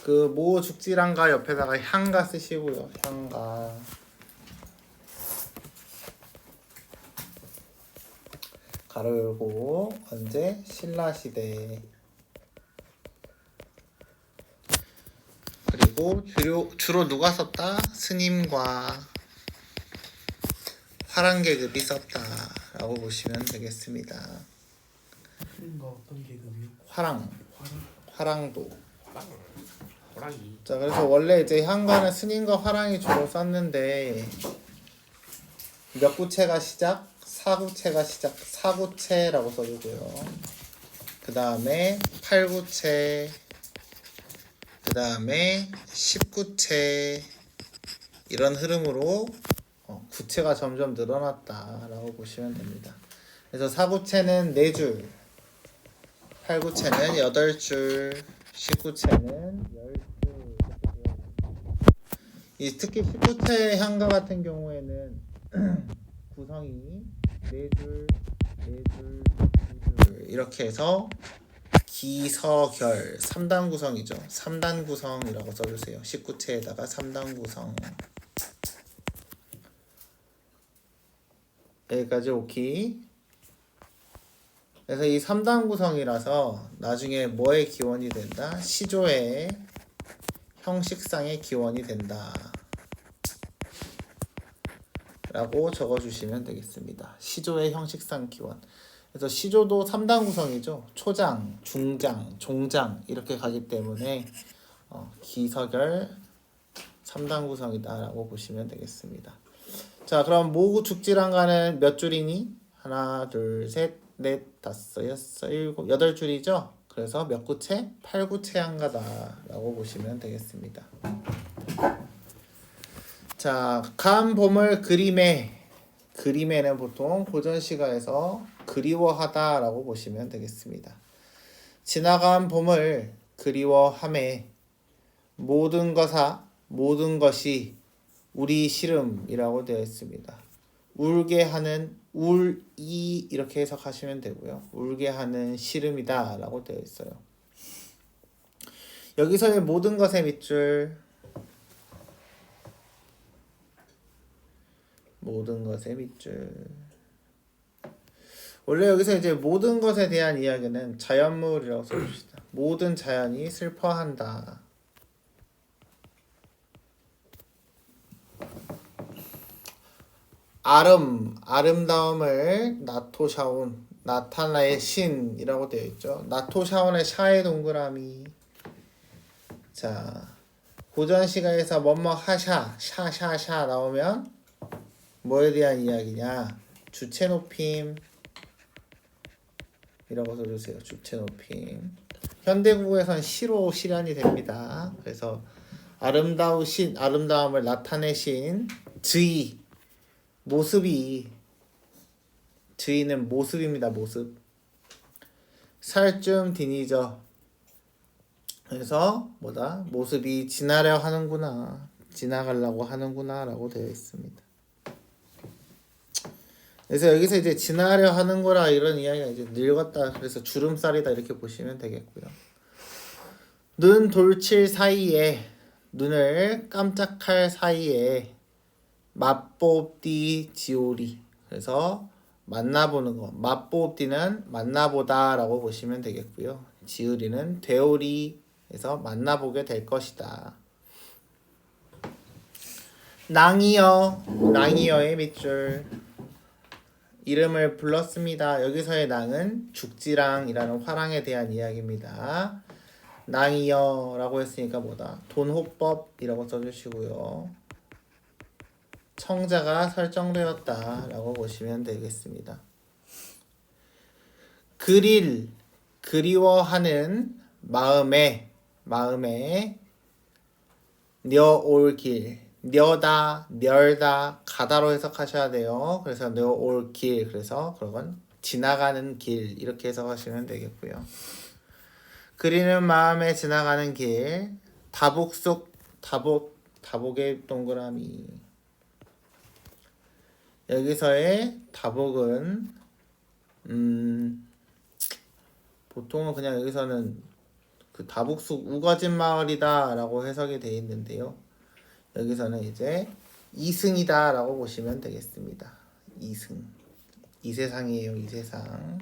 그 모 죽지랑가 옆에다가 향가 쓰시고요. 향가. 가로 열고 언제? 신라시대. 그리고 주로 누가 썼다? 스님과 화랑계급이 썼다라고 보시면 되겠습니다. 스님과 어떤 계급이요? 화랑도. 호랑이. 자, 그래서 원래 이제 향가는 스님과 화랑이 주로 썼는데 몇 구체가 시작? 사구체가 시작. 사구체라고 써주고요. 그 다음에 8구체, 그 다음에 19채 이런 흐름으로 구체가 점점 늘어났다라고 보시면 됩니다. 그래서 4구체는 4줄, 8구체는 8줄, 19채는 10줄. 특히 19채 향가 같은 경우에는 구성이 4줄, 4줄, 2줄 이렇게 해서 기서결 3단 구성이죠. 3단 구성이라고 써주세요. 19채에다가 3단 구성. 여기까지 오케이. 그래서 이 3단 구성이라서 나중에 뭐의 기원이 된다? 시조의 형식상의 기원이 된다 라고 적어주시면 되겠습니다. 시조의 형식상 기원. 그래서 시조도 3단 구성이죠. 초장, 중장, 종장 이렇게 가기 때문에 기서결 3단 구성이다 라고 보시면 되겠습니다. 자, 그럼 모구 죽지랑가는 몇 줄이니? 하나, 둘, 셋, 넷, 다섯, 여섯, 일곱, 8줄이죠. 그래서 몇 구체? 8구체 향가다 라고 보시면 되겠습니다. 자, 간 봄을 그림에는 보통 고전시가에서 그리워하다 라고 보시면 되겠습니다. 지나간 봄을 그리워함에 모든 것이 우리 시름이라고 되어 있습니다. 울게 하는 울이 이렇게 해석하시면 되고요. 울게 하는 시름이다 라고 되어 있어요. 여기서의 모든 것의 밑줄, 모든 것의 밑줄. 원래 여기서 이제 모든 것에 대한 이야기는 자연물이라고 써줍시다. 모든 자연이 슬퍼한다. 아름다움을 나토샤온, 나타나의 신이라고 되어 있죠. 나토샤온의 샤의 동그라미. 자, 고전시가에서 뭐뭐 하샤, 샤샤샤 나오면 뭐에 대한 이야기냐? 주체 높임 이라고 써주세요. 주체 높임. 현대국어에선 시로 실현이 됩니다. 그래서 아름다우신, 아름다움을 나타내신 즈이, 즈이는 모습입니다. 모습. 살쯤 디니저. 그래서 뭐다? 모습이 지나려 하는구나, 지나가려고 하는구나 라고 되어 있습니다. 그래서 여기서 이제 지나려 하는 거라 이런 이야기가 이제 늙었다, 그래서 주름살이다 이렇게 보시면 되겠고요. 눈 돌칠 사이에, 눈을 깜짝할 사이에 맛보디 지오리. 그래서 만나보는 거. 맛보디는 만나보다 라고 보시면 되겠고요. 지으리는 되오리에서 만나보게 될 것이다. 낭이여의 밑줄. 이름을 불렀습니다. 여기서의 낭은 죽지랑이라는 화랑에 대한 이야기입니다. 낭이여라고 했으니까 뭐다? 돈호법이라고 써주시고요. 청자가 설정되었다 라고 보시면 되겠습니다. 그리워하는 마음에 녀올 길, 녀다, 가다로 해석하셔야 돼요. 그래서 녀올 길, 그래서 그건 지나가는 길 이렇게 해석하시면 되겠고요. 그리는 마음에 지나가는 길, 다복의 동그라미. 여기서의 다복은 보통은 그냥 여기서는 그 다북숙 우거진 마을이다라고 해석이 되어 있는데요. 여기서는 이제 이승이다라고 보시면 되겠습니다. 이승. 이세상이에요. 이세상.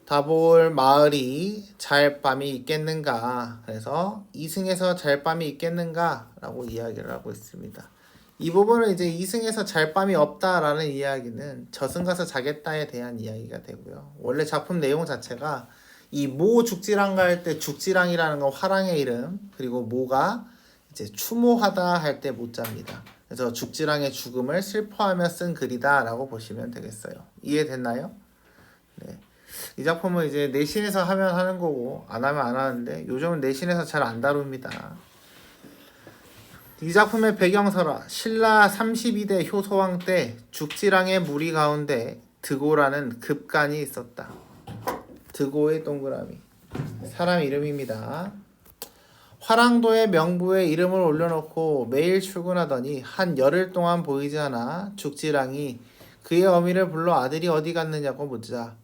다볼 마을이 잘 밤이 있겠는가. 그래서 이승에서 잘 밤이 있겠는가 라고 이야기를 하고 있습니다. 이 부분은 이제 이승에서 잘 밤이 없다라는 이야기는 저승 가서 자겠다에 대한 이야기가 되고요. 원래 작품 내용 자체가 이 모 죽지랑가 할 때 죽지랑이라는 건 화랑의 이름, 그리고 모가 이제 추모하다 할 때 모자입니다. 그래서 죽지랑의 죽음을 슬퍼하며 쓴 글이다라고 보시면 되겠어요. 이해됐나요? 네. 이 작품은 이제 내신에서 하면 하는 거고 안 하면 안 하는데 요즘은 내신에서 잘 안 다룹니다. 이 작품의 배경설화 신라 32대 효소왕 때 죽지랑의 무리 가운데 드고라는 급간이 있었다. 드고의 동그라미 사람 이름입니다. 화랑도의 명부에 이름을 올려놓고 매일 출근하더니 한 열흘 동안 보이지 않아 죽지랑이 그의 어미를 불러 아들이 어디 갔느냐고 묻자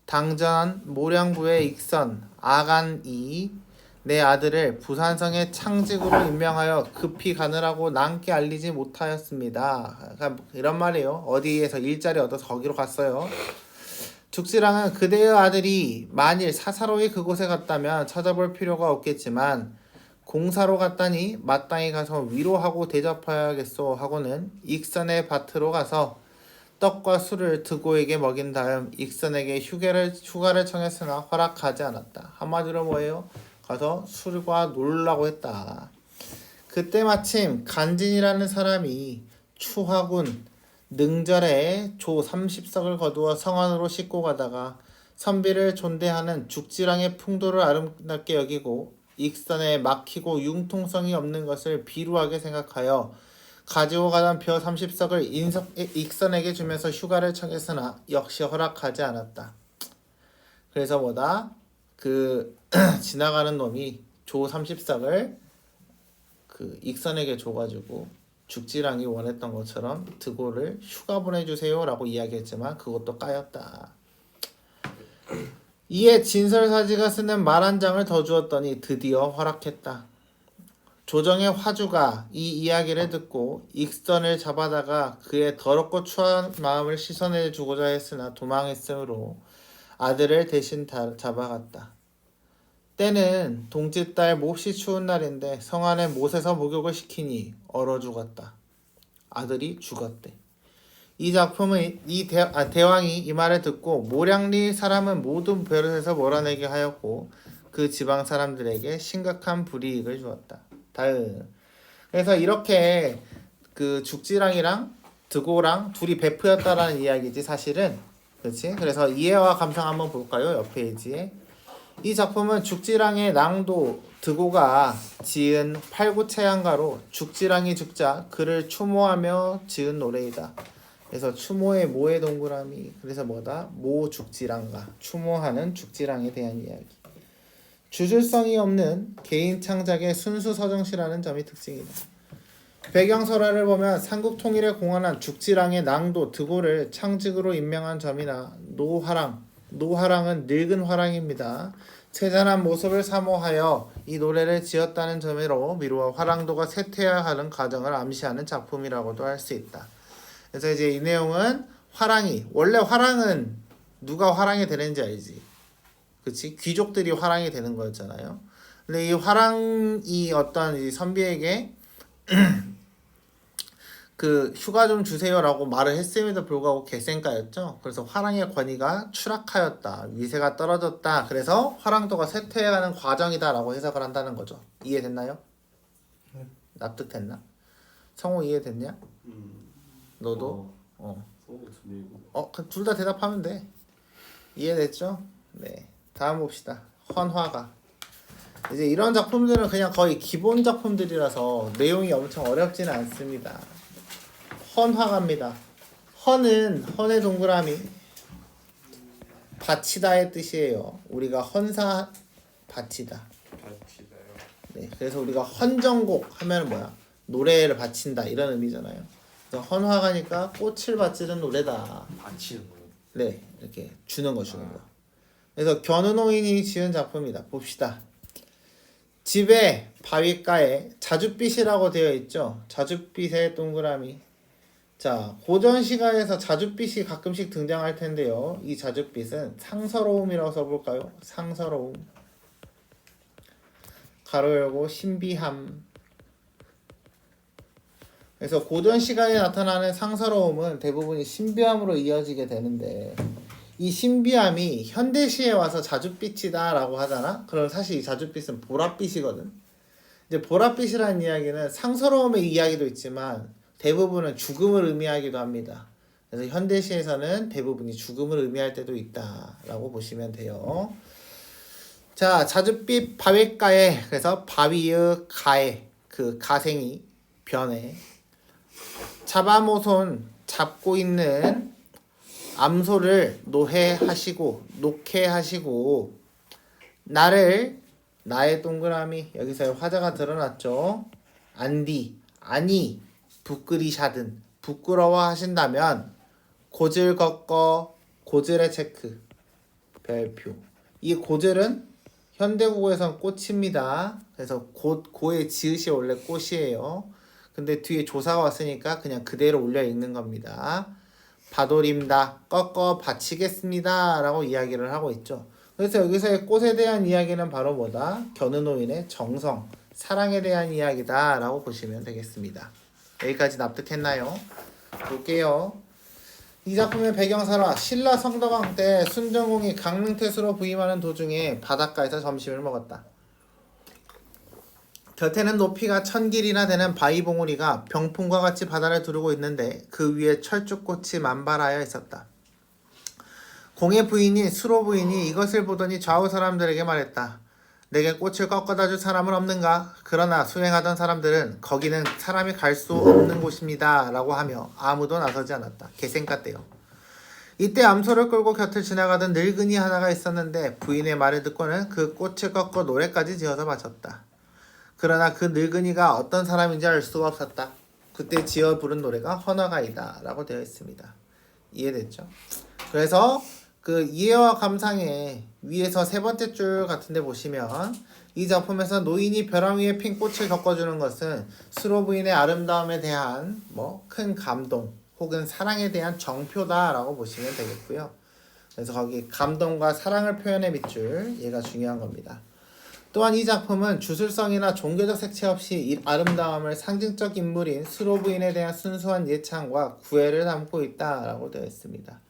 당전 모량부의 익선 아간이 내 아들을 부산성의 창직으로 임명하여 급히 가느라고 남께 알리지 못하였습니다. 그러니까 이런 말이에요. 어디에서 일자리 얻어서 거기로 갔어요. 죽지랑은 그대의 아들이 만일 사사로이 그곳에 갔다면 찾아볼 필요가 없겠지만 공사로 갔다니 마땅히 가서 위로하고 대접해야겠소 하고는 익선의 밭으로 가서 떡과 술을 드고에게 먹인 다음 익선에게 휴가를 청했으나 허락하지 않았다. 한마디로 뭐예요? 가서 술과 놀라고 했다. 그때 마침 간진이라는 사람이 추하군 능절에 조 30석을 거두어 성안으로 싣고 가다가 선비를 존대하는 죽지랑의 풍도를 아름답게 여기고 익선에 막히고 융통성이 없는 것을 비루하게 생각하여 가지고 가던 벼 30석을 익선에게 주면서 휴가를 청했으나 역시 허락하지 않았다. 그래서 뭐다? 그 지나가는 놈이 조 30석을 그 익선에게 줘가지고 죽지랑이 원했던 것처럼 드고를 휴가 보내주세요 라고 이야기했지만 그것도 까였다. 이에 진설사지가 쓰는 말 한 장을 더 주었더니 드디어 허락했다. 조정의 화주가 이 이야기를 듣고 익선을 잡아다가 그의 더럽고 추한 마음을 씻어내 주고자 했으나 도망했으므로 아들을 대신 잡아갔다. 때는 동짓달 몹시 추운 날인데 성안에 못에서 목욕을 시키니 얼어 죽었다. 아들이 죽었대. 이 작품의 대왕이 이 말을 듣고 모량리 사람은 모두 베릇에서 몰아내게 하였고 그 지방 사람들에게 심각한 불이익을 주었다. 다음. 그래서 이렇게 그 죽지랑이랑 드고랑 둘이 베프였다라는 이야기지 사실은. 그렇지? 그래서 이해와 감상 한번 볼까요? 옆 페이지에. 이 작품은 죽지랑의 낭도 드고가 지은 팔구체양가로 죽지랑이 죽자 그를 추모하며 지은 노래이다. 그래서 추모의 모의 동그라미. 그래서 뭐다? 모 죽지랑가. 추모하는 죽지랑에 대한 이야기. 주술성이 없는 개인 창작의 순수 서정시라는 점이 특징이다. 배경설화를 보면 삼국 통일에 공헌한 죽지랑의 낭도 드고를 창직으로 임명한 점이나 노화랑은 늙은 화랑입니다. 세잔한 모습을 사모하여 이 노래를 지었다는 점으로 미루어 화랑도가 쇠퇴해야 하는 과정을 암시하는 작품이라고도 할 수 있다. 그래서 이제 이 내용은 화랑이 원래 화랑은 누가 화랑이 되는지 알지? 그치? 귀족들이 화랑이 되는 거였잖아요. 근데 이 화랑이 어떤 이 선비에게 그 휴가 좀 주세요라고 말을 했음에도 불구하고 개센까였죠. 그래서 화랑의 권위가 추락하였다. 위세가 떨어졌다. 그래서 화랑도가 쇠퇴해가는 과정이다라고 해석을 한다는 거죠. 이해됐나요? 네. 납득됐나? 성우 이해됐냐? 너도? 둘 다 대답하면 돼. 이해됐죠? 네. 다음 봅시다. 헌화가. 이제 이런 작품들은 그냥 거의 기본 작품들이라서 내용이 엄청 어렵지는 않습니다. 헌화가입니다. 헌은 헌의 동그라미 바치다의 뜻이에요. 우리가 헌사 바치다. 바치다요. 네, 그래서 우리가 헌정곡 하면 뭐야? 노래를 바친다 이런 의미잖아요. 그래서 헌화가니까 꽃을 바치는 노래다. 바치는 거요. 네, 이렇게 주는 거. 그래서 견우노인이 지은 작품이다. 봅시다. 집에 바위가에 자줏빛이라고 되어 있죠. 자줏빛의 동그라미. 자, 고전 시가에서 자줏빛이 가끔씩 등장할 텐데요. 이 자줏빛은 상서로움이라고 써볼까요? 상서로움. 가로 열고 신비함. 그래서 고전 시가에 나타나는 상서로움은 대부분이 신비함으로 이어지게 되는데 이 신비함이 현대시에 와서 자줏빛이다 라고 하잖아. 그럼 사실 이 자줏빛은 보랏빛이거든. 이제 보랏빛이라는 이야기는 상서로움의 이야기도 있지만 대부분은 죽음을 의미하기도 합니다. 그래서 현대시에서는 대부분이 죽음을 의미할 때도 있다 라고 보시면 돼요. 자, 자줏빛 바위가에, 그래서 바위의 가에, 그 가생이 변해 잡아모손 잡고 있는 암소를 녹해하시고 나를 나의 동그라미, 여기서 화자가 드러났죠. 아니 부끄리샤든 부끄러워 하신다면 고즐 걷거 고즐의 체크 별표. 이 고즐은 현대국어에선 꽃입니다. 그래서 고의 지읒이 원래 꽃이에요. 근데 뒤에 조사가 왔으니까 그냥 그대로 올려 읽는 겁니다. 바도림다 꺾어 바치겠습니다 라고 이야기를 하고 있죠. 그래서 여기서의 꽃에 대한 이야기는 바로 뭐다? 견우노인의 정성, 사랑에 대한 이야기다 라고 보시면 되겠습니다. 여기까지 납득했나요? 볼게요. 이 작품의 배경사라 신라 성덕왕 때 순정공이 강릉태수로 부임하는 도중에 바닷가에서 점심을 먹었다. 곁에는 높이가 1000길이나 되는 바위봉우리가 병풍과 같이 바다를 두르고 있는데 그 위에 철쭉꽃이 만발하여 있었다. 공의 부인이 수로 부인이 이것을 보더니 좌우 사람들에게 말했다. 내게 꽃을 꺾어다 줄 사람은 없는가? 그러나 수행하던 사람들은 거기는 사람이 갈 수 없는 곳입니다 라고 하며 아무도 나서지 않았다. 개생 같대요. 이때 암소를 끌고 곁을 지나가던 늙은이 하나가 있었는데 부인의 말을 듣고는 그 꽃을 꺾어 노래까지 지어서 바쳤다. 그러나 그 늙은이가 어떤 사람인지 알 수가 없었다. 그때 지어 부른 노래가 헌화가이다 라고 되어 있습니다. 이해됐죠? 그래서 그 이해와 감상의 위에서 세 번째 줄 같은데 보시면 이 작품에서 노인이 벼랑 위에 핀 꽃을 꺾어주는 것은 수로 부인의 아름다움에 대한 큰 감동 혹은 사랑에 대한 정표다라고 보시면 되겠고요. 그래서 거기 감동과 사랑을 표현해 밑줄, 얘가 중요한 겁니다. 또한 이 작품은 주술성이나 종교적 색채 없이 이 아름다움을 상징적 인물인 수로 부인에 대한 순수한 예찬과 구애를 담고 있다라고 되어 있습니다.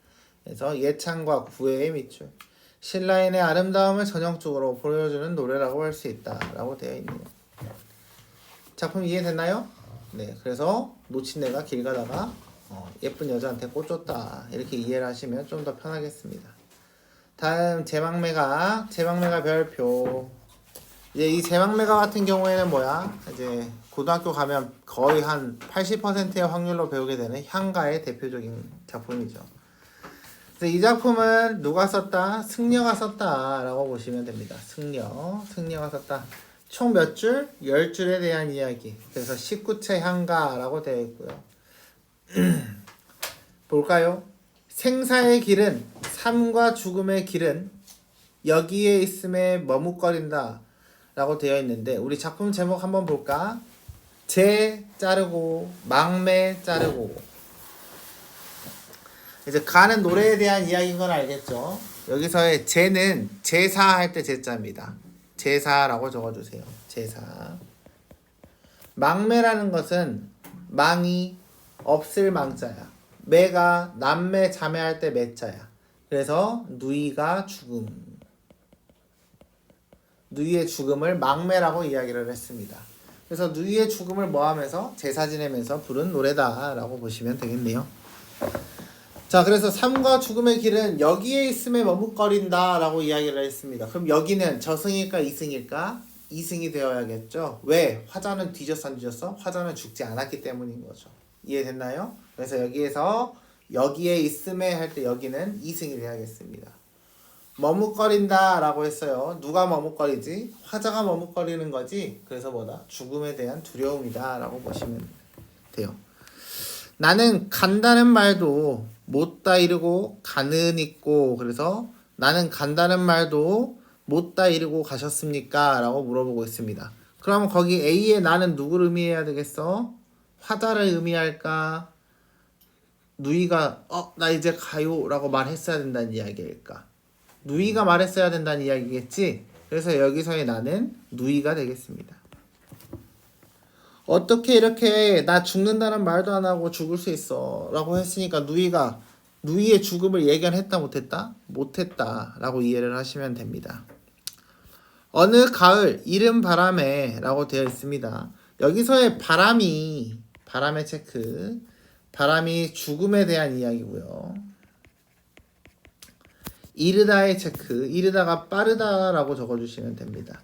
그래서 예찬과 구애의 밑줄, 신라인의 아름다움을 전형적으로 보여주는 노래라고 할 수 있다라고 되어 있네요. 작품 이해됐나요? 네, 그래서 놓친 애가 길 가다가 예쁜 여자한테 꽃 줬다 이렇게 이해를 하시면 좀 더 편하겠습니다. 다음 제망매가 별표. 이제 이 제망매가 같은 경우에는 뭐야? 이제 고등학교 가면 거의 한 80%의 확률로 배우게 되는 향가의 대표적인 작품이죠. 그래서 이 작품은 누가 썼다? 승려가 썼다라고 보시면 됩니다. 승려가 썼다. 총 몇 줄? 10줄에 대한 이야기. 그래서 19채 향가라고 되어 있고요. 볼까요? 생사의 길은, 삶과 죽음의 길은 여기에 있음에 머뭇거린다 라고 되어 있는데 우리 작품 제목 한번 볼까? 제 자르고 망매 자르고. 이제 가는 노래에 대한 이야기인 건 알겠죠? 여기서의 제는 제사 할 때 제자입니다. 제사라고 적어주세요. 제사. 망매라는 것은 망이 없을 망자야. 매가 남매 자매할 때 매자야. 그래서 누이가 죽음. 누이의 죽음을 망매라고 이야기를 했습니다. 그래서 누이의 죽음을 모하면서 제사 지내면서 부른 노래다라고 보시면 되겠네요. 자, 그래서 삶과 죽음의 길은 여기에 있음에 머뭇거린다 라고 이야기를 했습니다. 그럼 여기는 저승일까 이승일까? 이승이 되어야겠죠. 왜? 화자는 뒤졌어 안 뒤졌어? 화자는 죽지 않았기 때문인 거죠. 이해됐나요? 그래서 여기에서 여기에 있음에 할 때 여기는 이승이 돼야겠습니다. 머뭇거린다 라고 했어요. 누가 머뭇거리지? 화자가 머뭇거리는 거지. 그래서 뭐다? 죽음에 대한 두려움이다 라고 보시면 돼요. 나는 간다는 말도 못다 이르고 가는 있고, 그래서 나는 간다는 말도 못다 이르고 가셨습니까? 라고 물어보고 있습니다. 그럼 거기 A의 나는 누구를 의미해야 되겠어? 화자를 의미할까? 누이가 나 이제 가요 라고 말했어야 된다는 이야기일까? 누이가 말했어야 된다는 이야기겠지? 그래서 여기서의 나는 누이가 되겠습니다. 어떻게 이렇게 나 죽는다는 말도 안 하고 죽을 수 있어 라고 했으니까 누이가 누이의 죽음을 예견했다 못했다? 못했다 라고 이해를 하시면 됩니다. 어느 가을 이른 바람에 라고 되어 있습니다. 여기서의 바람의 체크, 바람이 죽음에 대한 이야기고요. 이르다의 체크, 이르다가 빠르다라고 적어주시면 됩니다.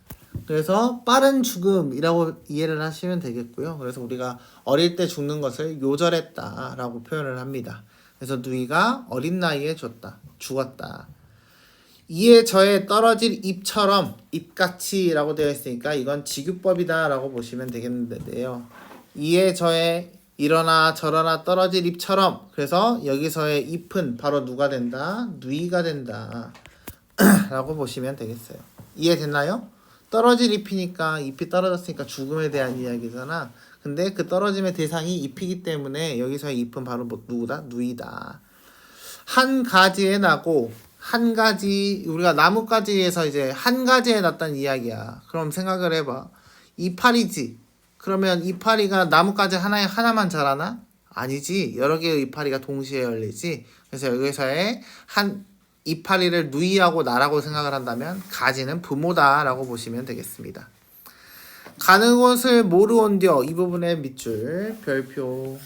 그래서 빠른 죽음이라고 이해를 하시면 되겠고요. 그래서 우리가 어릴 때 죽는 것을 요절했다라고 표현을 합니다. 그래서 누이가 어린 나이에 죽었다. 이에 저에 떨어질 잎처럼 잎같이라고 되어 있으니까 이건 직유법이다라고 보시면 되겠는데요. 이에 저에 이러나 저러나 떨어질 잎처럼, 그래서 여기서의 잎은 바로 누가 된다? 누이가 된다 라고 보시면 되겠어요. 이해됐나요? 떨어질 잎이니까 잎이 떨어졌으니까 죽음에 대한 이야기잖아. 근데 그 떨어짐의 대상이 잎이기 때문에 여기서의 잎은 바로 누구다? 누이다. 한 가지에 나고, 한 가지, 우리가 나뭇가지에서 이제 한 가지에 났다는 이야기야. 그럼 생각을 해봐. 이파리지. 그러면 이파리가 나뭇가지 하나만 자라나? 아니지. 여러 개의 이파리가 동시에 열리지. 그래서 여기서의 한 이파리를 누이하고 나라고 생각을 한다면 가지는 부모다라고 보시면 되겠습니다. 가는 곳을 모르온디어, 이 부분의 밑줄 별표.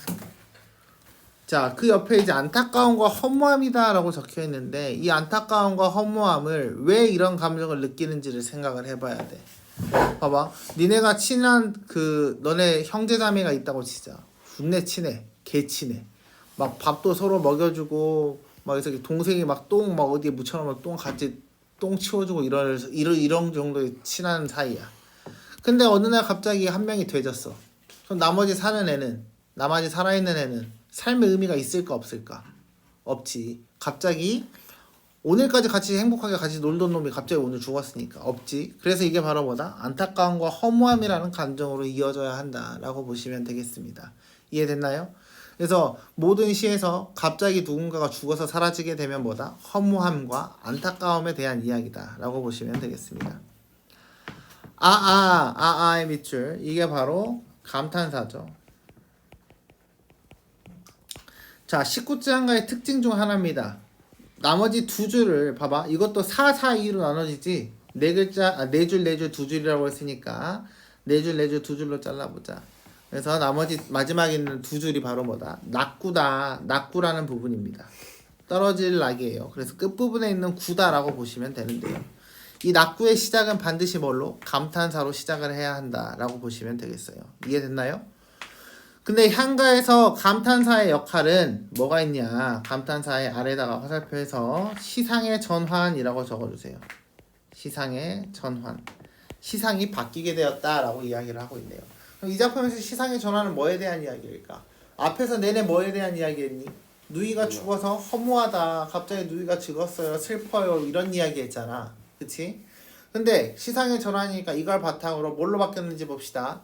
자, 그 옆에 이제 안타까움과 허무함이다 라고 적혀 있는데, 이 안타까움과 허무함을 왜 이런 감정을 느끼는지를 생각을 해봐야 돼. 봐봐, 니네가 친한 너네 형제자매가 있다고 치자. 존내 친해, 개 친해. 막 밥도 서로 먹여주고, 막 이렇게 동생이 막 똥 막 어디에 묻혀놓으면 똥 같이 똥 치워주고 이런 정도의 친한 사이야. 근데 어느 날 갑자기 한 명이 돼졌어. 그럼 나머지 살아있는 애는 삶의 의미가 있을까 없을까? 없지. 갑자기 오늘까지 같이 행복하게 같이 놀던 놈이 갑자기 오늘 죽었으니까 없지. 그래서 이게 바로 뭐다? 안타까움과 허무함이라는 감정으로 이어져야 한다라고 보시면 되겠습니다. 이해됐나요? 그래서 모든 시에서 갑자기 누군가가 죽어서 사라지게 되면 뭐다? 허무함과 안타까움에 대한 이야기다 라고 보시면 되겠습니다. 아아의 밑줄, 이게 바로 감탄사죠. 자, 19장가의 특징 중 하나입니다. 나머지 두 줄을 봐봐. 이것도 4, 4, 2로 나눠지지. 네 글자, 네 줄, 두 줄이라고 했으니까 네 줄, 두 줄로 잘라보자. 그래서 나머지 마지막에 있는 두 줄이 바로 뭐다? 낙구다. 낙구라는 부분입니다. 떨어질 낙이에요. 그래서 끝부분에 있는 구다라고 보시면 되는데요. 이 낙구의 시작은 반드시 뭘로? 감탄사로 시작을 해야 한다라고 보시면 되겠어요. 이해됐나요? 근데 향가에서 감탄사의 역할은 뭐가 있냐? 감탄사의 아래다가 화살표에서 시상의 전환이라고 적어주세요. 시상의 전환. 시상이 바뀌게 되었다라고 이야기를 하고 있네요. 그럼 이 작품에서 시상의 전환은 뭐에 대한 이야기일까? 앞에서 내내 뭐에 대한 이야기했니? 누이가 죽어서 허무하다. 갑자기 누이가 죽었어요. 슬퍼요. 이런 이야기 했잖아. 그치? 근데 시상의 전환이니까 이걸 바탕으로 뭘로 바뀌었는지 봅시다.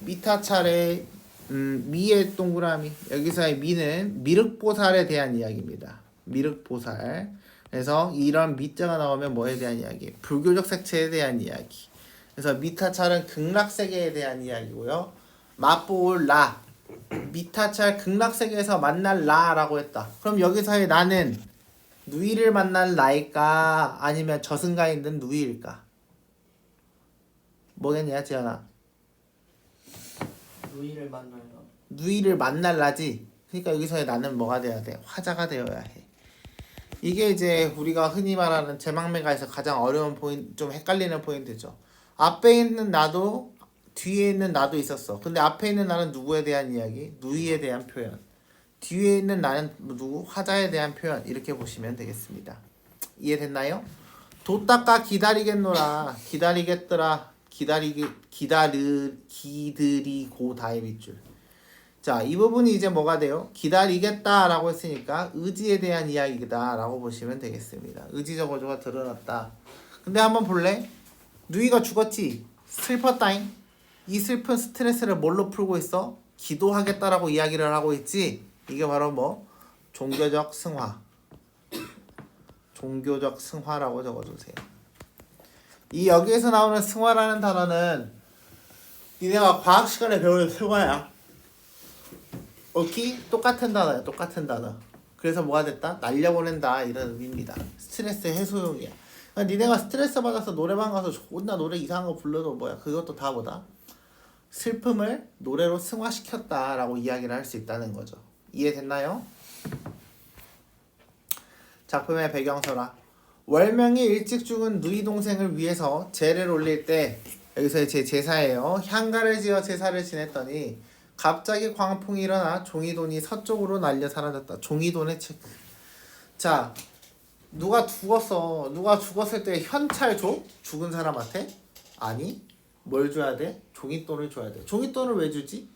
미타찰의 미의 동그라미, 여기서의 미는 미륵보살에 대한 이야기입니다. 미륵보살. 그래서 이런 미자가 나오면 뭐에 대한 이야기? 불교적 색채에 대한 이야기. 그래서 미타찰은 극락세계에 대한 이야기고요. 맛볼 라, 미타찰 극락세계에서 만날 라라고 했다. 그럼 여기서의 나는 누이를 만날 나일까? 아니면 저승가에 있는 누이일까? 뭐겠냐, 지연아? 누이를 만나요. 누이를 만날라지. 그러니까 여기서의 나는 뭐가 돼야 돼? 화자가 되어야 해. 이게 이제 우리가 흔히 말하는 제망매가에서 가장 어려운 포인트, 좀 헷갈리는 포인트죠. 앞에 있는 나도 뒤에 있는 나도 있었어. 근데 앞에 있는 나는 누구에 대한 이야기? 누이에 대한 표현. 뒤에 있는 나는 누구? 화자에 대한 표현. 이렇게 보시면 되겠습니다. 이해됐나요? 돛닦아 기다리겠노라. 기다리겠더라. 기다리고 다의 밑줄. 자, 이 부분이 이제 뭐가 돼요? 기다리겠다라고 했으니까 의지에 대한 이야기다라고 보시면 되겠습니다. 의지적 어조가 드러났다. 근데 한번 볼래? 누이가 죽었지? 슬펐다잉. 이 슬픈 스트레스를 뭘로 풀고 있어? 기도하겠다라고 이야기를 하고 있지. 이게 바로 뭐? 종교적 승화. 종교적 승화라고 적어주세요. 이 여기에서 나오는 승화라는 단어는 니네가 과학 시간에 배우는 승화야. 오케이? 똑같은 단어야. 똑같은 단어. 그래서 뭐가 됐다? 날려보낸다 이런 의미입니다. 스트레스 해소용이야. 그러니까 니네가 스트레스 받아서 노래방 가서 존나 노래 이상한 거 불러도 뭐야? 그것도 다 뭐다? 슬픔을 노래로 승화시켰다라고 이야기를 할 수 있다는 거죠. 이해됐나요? 작품의 배경설화. 월명이 일찍 죽은 누이 동생을 위해서 제를 올릴 때 여기서 제 제사예요. 향가를 지어 제사를 지냈더니 갑자기 광풍이 일어나 종이돈이 서쪽으로 날려 사라졌다. 종이돈의 체크. 자, 누가 죽었어. 누가 죽었을 때 현찰 줘? 죽은 사람한테? 아니. 뭘 줘야 돼? 종이돈을 줘야 돼. 종이돈을 왜 주지?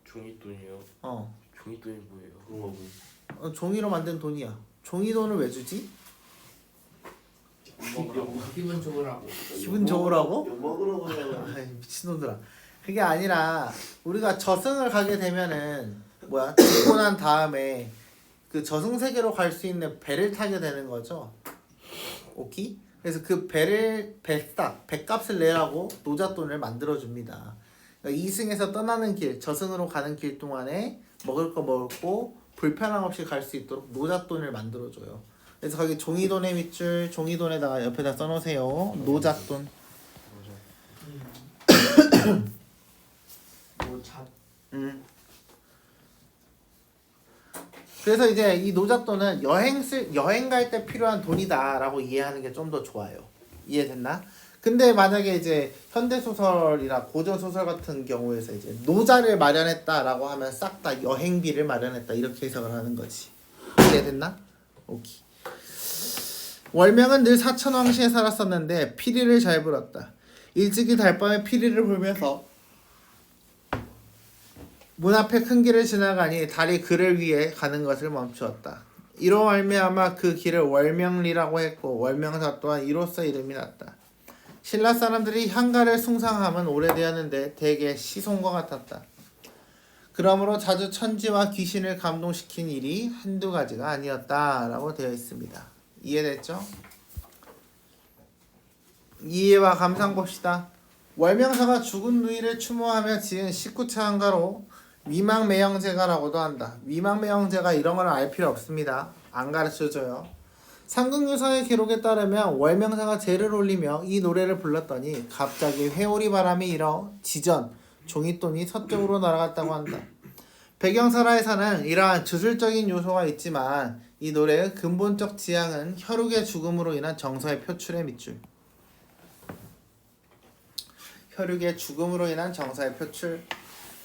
종이돈이요. 어. 종이돈이 뭐예요? 종이로 만든 돈이야. 종이돈을 왜 주지? 기분 좋으라고. 기분 좋으라고? 먹으러 그냥 아이, 미친놈들아. 그게 아니라 우리가 저승을 가게 되면은 뭐야? 죽고 난 다음에 그 저승 세계로 갈 수 있는 배를 타게 되는 거죠. 오케이? 그래서 그 배를 배값을 내라고 노잣돈을 만들어 줍니다. 그러니까 이승에서 떠나는 길, 저승으로 가는 길 동안에 먹을 거 먹고 불편함 없이 갈 수 있도록 노잣돈을 만들어 줘요. 그래서 거기 종이돈의 밑줄, 종이돈에다가 옆에다 써놓으세요. 노잣돈. 뭐잣 그래서 이제 이 노잣돈은 여행 갈 때 필요한 돈이다라고 이해하는 게 좀 더 좋아요. 이해됐나? 근데 만약에 이제 현대 소설이나 고전 소설 같은 경우에서 이제 노자를 마련했다라고 하면 싹 다 여행비를 마련했다 이렇게 해석을 하는 거지. 이해됐나? 오케이. 월명은 늘 사천왕시에 살았었는데 피리를 잘 불었다. 일찍이 달밤에 피리를 불면서 문 앞에 큰 길을 지나가니 달이 그를 위해 가는 것을 멈추었다. 이로 말미암아 그 길을 월명리라고 했고 월명사 또한 이로써 이름이 났다. 신라 사람들이 향가를 숭상함은 오래되었는데 대개 시송과 같았다. 그러므로 자주 천지와 귀신을 감동시킨 일이 한두 가지가 아니었다라고 되어 있습니다. 이해됐죠? 이해와 감상 봅시다. 월명사가 죽은 누이를 추모하며 지은 19차 한가로 위망매형제가라고도 한다. 위망매형제가 이런 걸 알 필요 없습니다. 안 가르쳐줘요. 삼국유사의 기록에 따르면 월명사가 제를 올리며 이 노래를 불렀더니 갑자기 회오리 바람이 일어 지전, 종이돈이 서쪽으로 날아갔다고 한다. 배경설화에서는 이러한 주술적인 요소가 있지만 이 노래의 근본적 지향은 혈육의 죽음으로 인한 정서의 표출의 밑줄. 혈육의 죽음으로 인한 정서의 표출.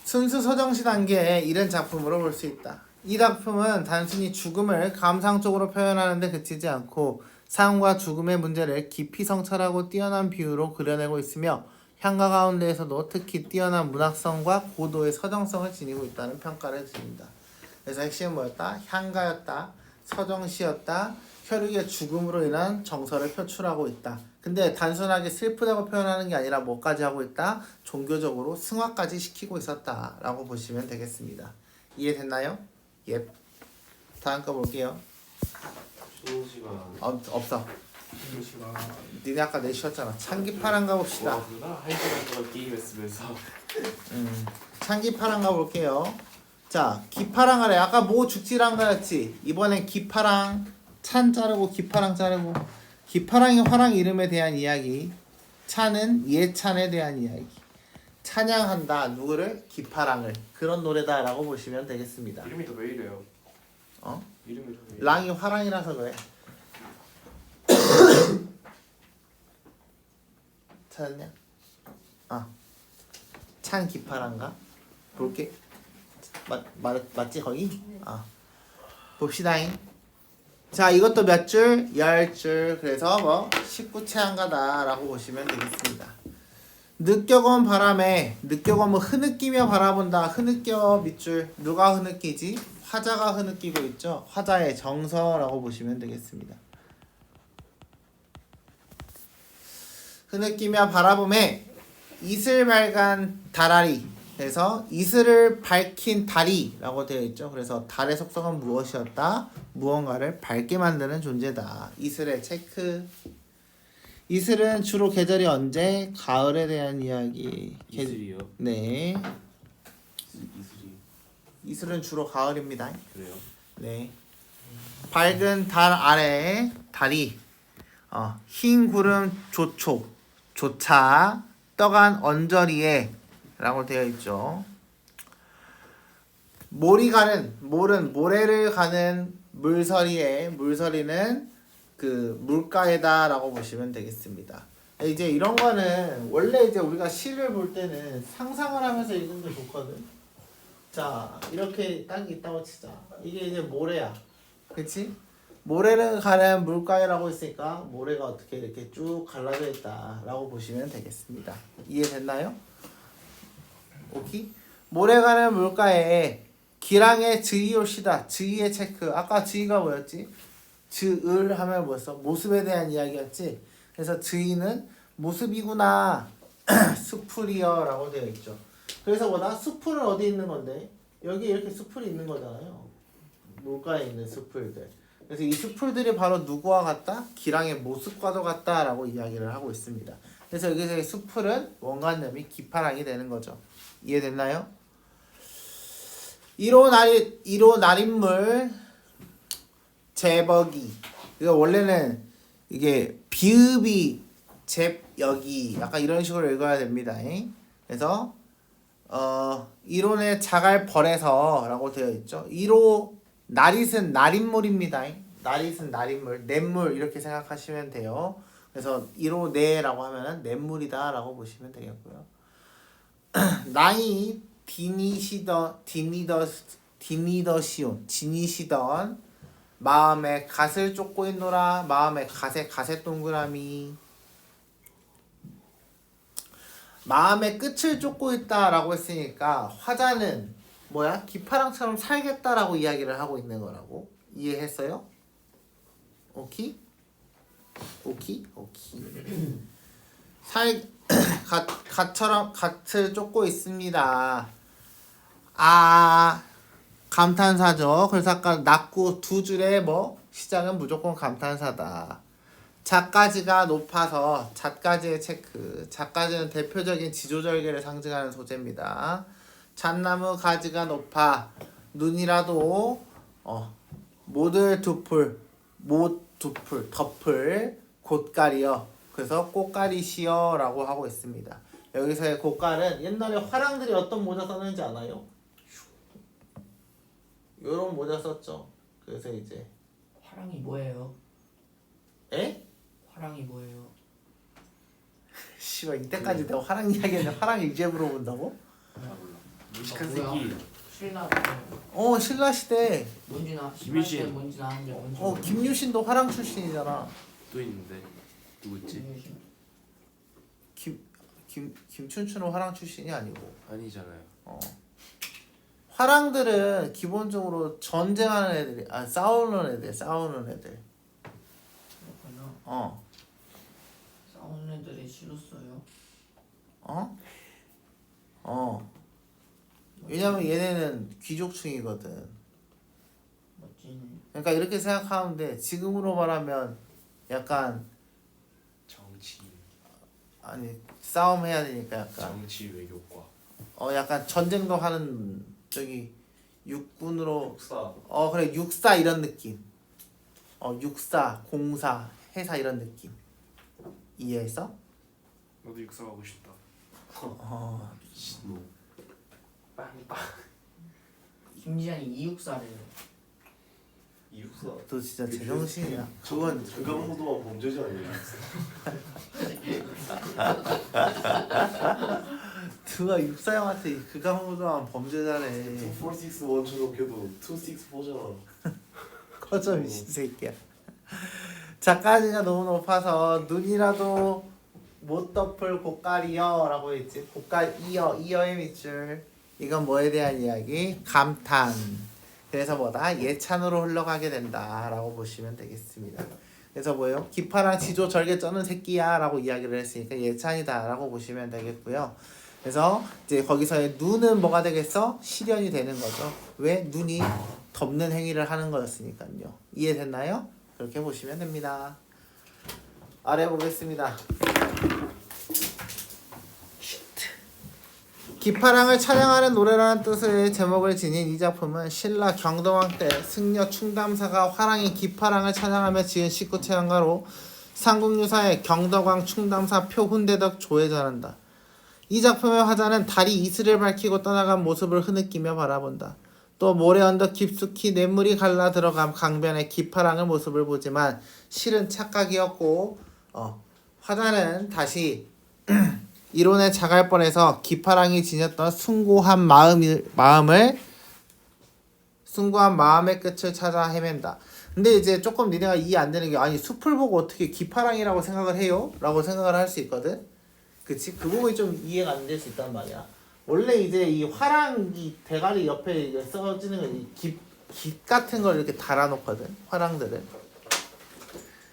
순수 서정시 단계에 이른 작품으로 볼 수 있다. 이 작품은 단순히 죽음을 감상적으로 표현하는 데 그치지 않고 삶과 죽음의 문제를 깊이 성찰하고 뛰어난 비유로 그려내고 있으며 향가 가운데에서도 특히 뛰어난 문학성과 고도의 서정성을 지니고 있다는 평가를 드립니다. 그래서 핵심은 뭐였다? 향가였다. 서정시였다. 혈육의 죽음으로 인한 정서를 표출하고 있다. 근데 단순하게 슬프다고 표현하는 게 아니라 뭐까지 하고 있다? 종교적으로 승화까지 시키고 있었다라고 보시면 되겠습니다. 이해됐나요? 예. 다음 거 볼게요. 쉬는 시간 없어. 기분 좋아. 니네 아까 내쉬었잖아. 찬기파랑 가봅시다. 와 누나 한 시간 동안 게임했으면서 찬기파랑 가볼게요. 자, 기파랑 하래. 아까 뭐 죽지랑 가였지. 이번엔 기파랑 찬 자르고 기파랑 자르고. 기파랑이 화랑 이름에 대한 이야기. 찬은 예찬에 대한 이야기. 찬양한다. 누구를? 기파랑을. 그런 노래다라고 보시면 되겠습니다. 이름이 또 왜 이래요? 어? 이름이 또 왜 이래? 랑이 화랑이라서 그래. 찾았냐? 찬 기파랑가? 볼게. 맞지 거기? 봅시다잉. 자, 이것도 몇 줄? 10줄. 그래서 뭐 19채 한가다라고 보시면 되겠습니다. 느껴온 바람에 느껴오면 흐느끼며 바라본다. 흐느껴 밑줄 누가 흐느끼지? 화자가 흐느끼고 있죠. 화자의 정서라고 보시면 되겠습니다. 흐느끼며 바라봄에 이슬 밝은 달아리 그래서 이슬을 밝힌 달이라고 되어 있죠. 그래서 달의 속성은 무엇이었다? 무언가를 밝게 만드는 존재다. 이슬의 체크. 이슬은 주로 계절이 언제? 가을에 대한 이야기. 이슬이요? 네. 이슬이 이슬은 주로 가을입니다. 그래요? 네. 밝은 달 아래 달이 흰 구름 조차 떠간 언저리에 라고 되어 있죠. 모래를 가는 물서리에 물서리는 그 물가에다 라고 보시면 되겠습니다. 이제 이런 거는 원래 이제 우리가 시를 볼 때는 상상을 하면서 읽는 게 좋거든. 자 이렇게 딱 있다고 치자. 이게 이제 모래야. 그치? 모래를 가는 물가에라고 했으니까 모래가 어떻게 이렇게 쭉 갈라져 있다 라고 보시면 되겠습니다. 이해됐나요? 오케이? 모래 가는 물가에 기랑의 즉이올시다. 즉이의 체크. 아까 즉이가 뭐였지? 즉을 하면 뭐였어? 모습에 대한 이야기였지. 그래서 즉이는 모습이구나. 수풀이여 라고 되어 있죠. 그래서 뭐다? 수풀은 어디 있는 건데? 여기 이렇게 수풀이 있는 거잖아요. 물가에 있는 수풀들. 그래서 이 수풀들이 바로 누구와 같다? 기랑의 모습과도 같다 라고 이야기를 하고 있습니다. 그래서 여기서의 수풀은 원관념이 기파랑이 되는 거죠. 이해됐나요? 1호 날인물 제버기. 이거 원래는 이게 비읍이 잽여기 약간 이런 식으로 읽어야 됩니다. 그래서 1호는 자갈 벌에서 라고 되어 있죠. 1호 나릿은 날인물입니다. 나릿은 날인물, 냇물 이렇게 생각하시면 돼요. 그래서 1호 네라고 하면은 냇물이다 라고 보시면 되겠고요. 나이 지니시던 마음에 갓을 쫓고 있노라. 마음에 갓에 동그라미. 마음의 끝을 쫓고 있다라고 했으니까 화자는 뭐야? 기파랑처럼 살겠다라고 이야기를 하고 있는 거라고. 이해했어요? 오케이? 오케이? 갓을 쫓고 있습니다. 감탄사죠. 그래서 아까 낙구 두 줄에 시작은 무조건 감탄사다. 잣가지가 높아서 잣가지의 체크. 잣가지는 대표적인 지조절개를 상징하는 소재입니다. 잣나무 가지가 높아 눈이라도 덮을 곧가리여. 그래서 꽃가리시여 라고 하고 있습니다. 여기서의 꽃갈은 옛날에 화랑들이 어떤 모자 썼는지 아나요? 요런 모자 썼죠. 그래서 이제 화랑이 뭐예요? 에? 화랑이 뭐예요? 씨발 이때까지 내가 화랑 이야기했는데 화랑 이제 물어본다고? 무식한 뭐야? 새끼. 신라 신라 시대. 뭔지나 김유신. 뭔지나 하는데 뭔지 김유신도 화랑 출신이잖아. 또 있는데 누구지? 김춘추는 화랑 출신이 아니고. 아니잖아요. 화랑들은 기본적으로 전쟁하는 애들이 싸우는 애들. 그렇구나. 싸우는 애들이 싫었어요. 왜냐면 얘네는 귀족층이거든. 멋진. 그러니까 이렇게 생각하면 돼. 지금으로 말하면 약간 정치. 싸움 해야 되니까 약간 정치 외교과. 약간 전쟁도 하는 저기 육군으로 육사. 그래 육사 이런 느낌. 육사, 공사, 해사 이런 느낌. 이해했어? 나도 육사 가고 싶다. 미친놈. 빵빵. 김지한이 이육사래요. 이육사. 너 진짜 제정신이야. 그건 극악무도한 범죄자 아니에요? 누가 육사 형한테 극악무도한 범죄자래. 2461처럼 걔도 264잖아. 꺼져 미친 새끼야. 잣가지가 너무 높아서 못 덮을 고깔이여라고 했지. 고깔 이어의 밑줄. 이건 뭐에 대한 이야기? 감탄. 그래서 뭐다? 예찬으로 흘러가게 된다라고 보시면 되겠습니다. 그래서 뭐예요? 기파랑 지조 절개 쩌는 새끼야라고 이야기를 했으니까 예찬이다라고 보시면 되겠고요. 그래서 이제 거기서의 눈은 뭐가 되겠어? 실현이 되는 거죠. 왜? 눈이 덮는 행위를 하는 거였으니까요. 이해됐나요? 그렇게 보시면 됩니다. 아래 보겠습니다. 기파랑을 찬양하는 노래라는 뜻의 제목을 지닌 이 작품은 신라 경동왕 때 승려 충담사가 화랑이 기파랑을 찬양하며 지은 식구 찬양가로 삼국유사의 경덕왕 충담사 표훈대덕 조에 전한다. 이 작품의 화자는 달이 이슬을 밝히고 떠나간 모습을 흐느끼며 바라본다. 또 모래 언덕 깊숙이 냇물이 갈라 들어간 강변의 기파랑의 모습을 보지만 실은 착각이었고 화자는 다시 이론에 자갈 뻔해서 기파랑이 지녔던 숭고한 마음의 끝을 찾아 헤맨다. 근데 이제 조금 니네가 이해 안 되는 게 아니 숲을 보고 어떻게 기파랑이라고 생각을 해요? 라고 생각을 할 수 있거든. 그치? 그 부분이 좀 이해가 안 될 수 있단 말이야. 원래 이제 이 화랑 이 대가리 옆에 써지는 건 깃 같은 걸 이렇게 달아놓거든. 화랑들은.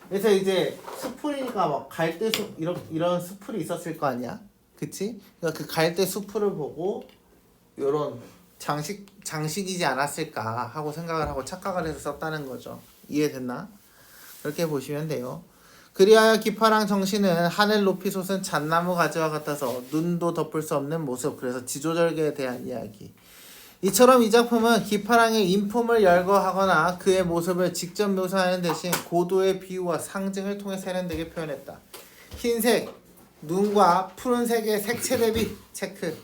그래서 이제 숲풀이니까 막 갈대숲 이런 숲풀이 있었을 거 아니야. 그치? 그러니까 그 갈대 숲풀을 보고 요런 장식이지 않았을까 하고 생각을 하고 착각을 해서 썼다는 거죠. 이해됐나? 그렇게 보시면 돼요. 그리하여 기파랑 정신은 하늘 높이 솟은 잣나무 가지와 같아서 눈도 덮을 수 없는 모습. 그래서 지조절개에 대한 이야기. 이처럼 이 작품은 기파랑의 인품을 열거하거나 그의 모습을 직접 묘사하는 대신 고도의 비유와 상징을 통해 세련되게 표현했다. 흰색, 눈과 푸른색의 색채 대비 체크.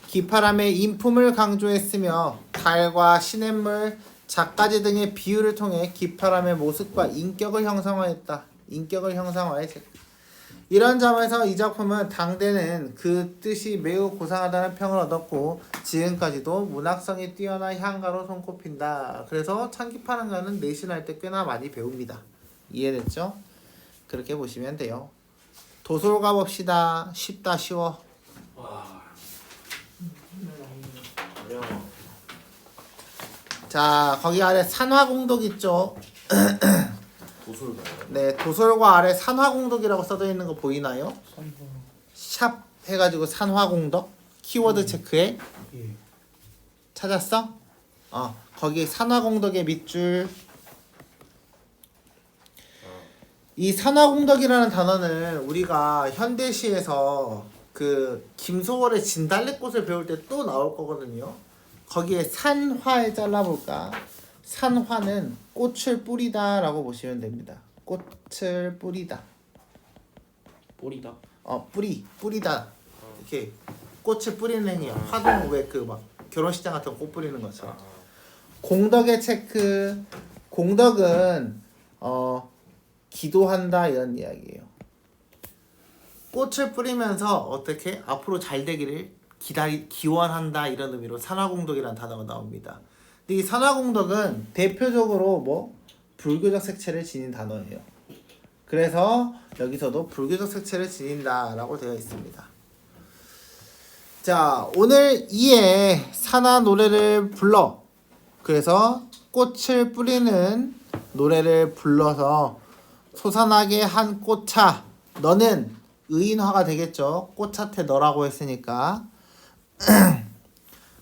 기파람의 인품을 강조했으며 달과 시냇물, 작가지 등의 비유를 통해 기파람의 모습과 인격을 형상화했다. 인격을 형상화해 체크. 이런 점에서 이 작품은 당대는 그 뜻이 매우 고상하다는 평을 얻었고 지금까지도 문학성이 뛰어난 향가로 손꼽힌다. 그래서 창기파랑가는 내신할 때 꽤나 많이 배웁니다. 이해됐죠? 그렇게 보시면 돼요. 도솔 가봅시다. 쉽다 쉬워. 어려워. 자 거기 아래 산화공독 있죠? 도솔가요? 네, 도솔과 아래 산화공독이라고 써져 있는 거 보이나요? 샵 해가지고 산화공독 키워드 체크해. 예. 찾았어? 거기 산화공덕의 밑줄. 이 산화공덕이라는 단어는 우리가 현대시에서 그 김소월의 진달래꽃을 배울 때 또 나올 거거든요. 거기에 산화에 잘라볼까? 산화는 꽃을 뿌리다 라고 보시면 됩니다. 꽃을 뿌리다. 뿌리다. 뿌리다. 이렇게 꽃을 뿌리는 행위야. 화동 왜 그 막 결혼식장 같은 거 꽃 뿌리는 것처럼. 공덕의 체크. 공덕은 기도한다 이런 이야기예요. 꽃을 뿌리면서 어떻게 앞으로 잘 되기를 기원한다 이런 의미로 산화공덕이라는 단어가 나옵니다. 근데 이 산화공덕은 대표적으로 뭐 불교적 색채를 지닌 단어예요. 그래서 여기서도 불교적 색채를 지닌다라고 되어 있습니다. 자, 오늘 이에 산화 노래를 불러. 그래서 꽃을 뿌리는 노래를 불러서 솟아나게 한 꽃차 너는 의인화가 되겠죠. 꽃차태 너라고 했으니까.